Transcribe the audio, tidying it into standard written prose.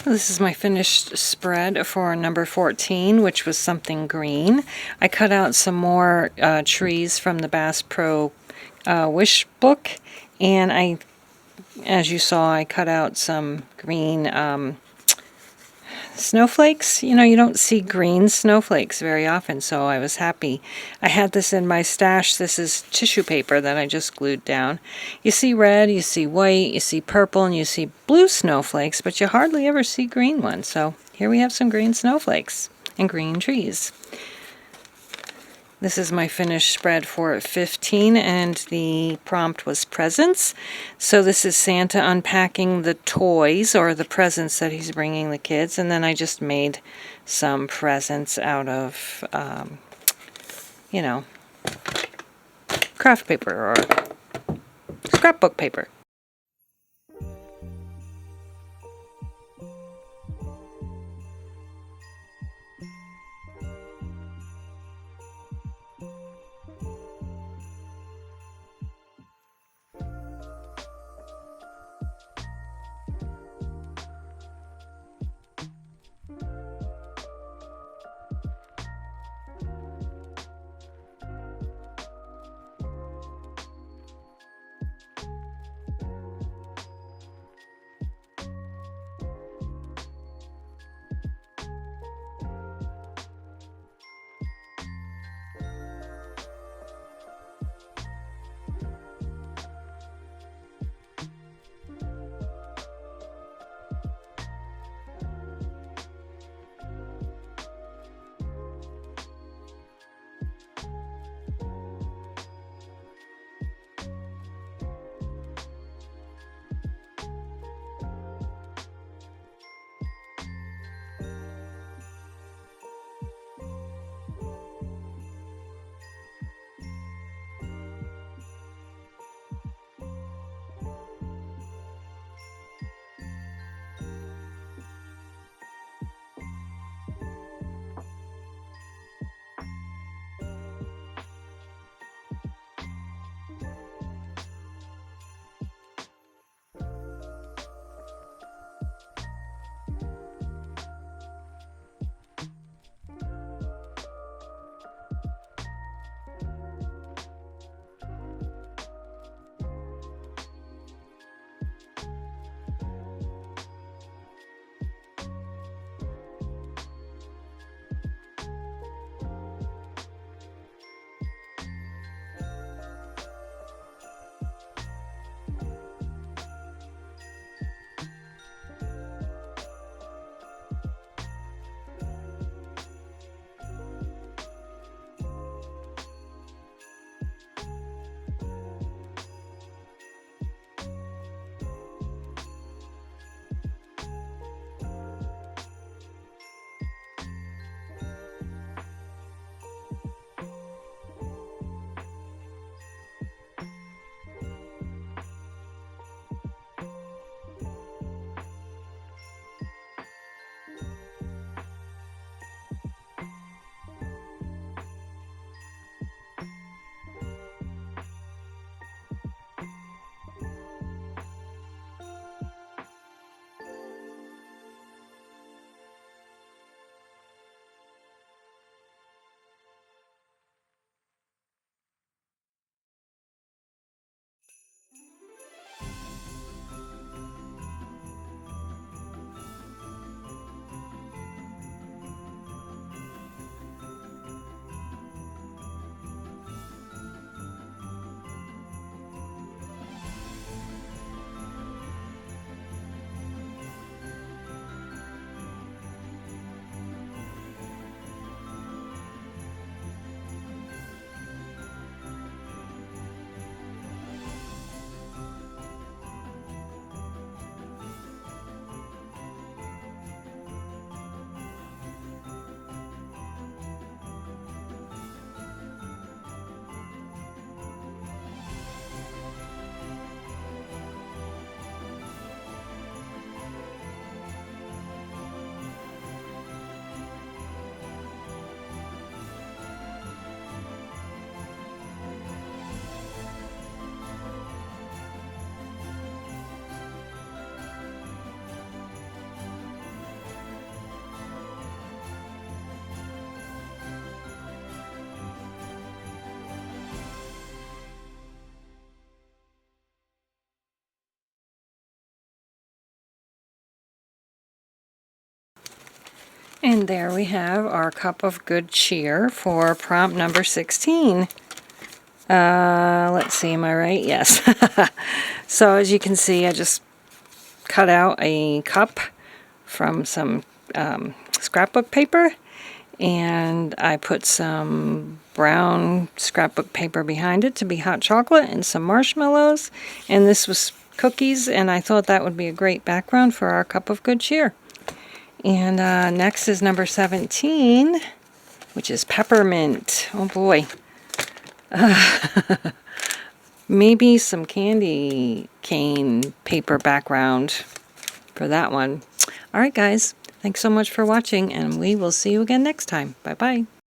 This is my finished spread for number 14, which was something green. I cut out some more trees from the Bass Pro Wish book, and as you saw, I cut out some green snowflakes. You know, you don't see green snowflakes very often, so I was happy. I had this in my stash. This is tissue paper that I just glued down. You see red, you see white, you see purple, and you see blue snowflakes, but you hardly ever see green ones. So here we have some green snowflakes and green trees. This is my finished spread for 15, and the prompt was presents. So this is Santa unpacking the toys or the presents that he's bringing the kids, and then I just made some presents out of, you know, craft paper or scrapbook paper. And there we have our cup of good cheer for prompt number 16. Let's see, am I right? Yes. So as you can see, I just cut out a cup from some scrapbook paper, and I put some brown scrapbook paper behind it to be hot chocolate and some marshmallows, and this was cookies, and I thought that would be a great background for our cup of good cheer. And next is number 17, which is peppermint. Oh boy. Maybe some candy cane paper background for that one. Alright guys, thanks so much for watching, and we will see you again next time. Bye bye.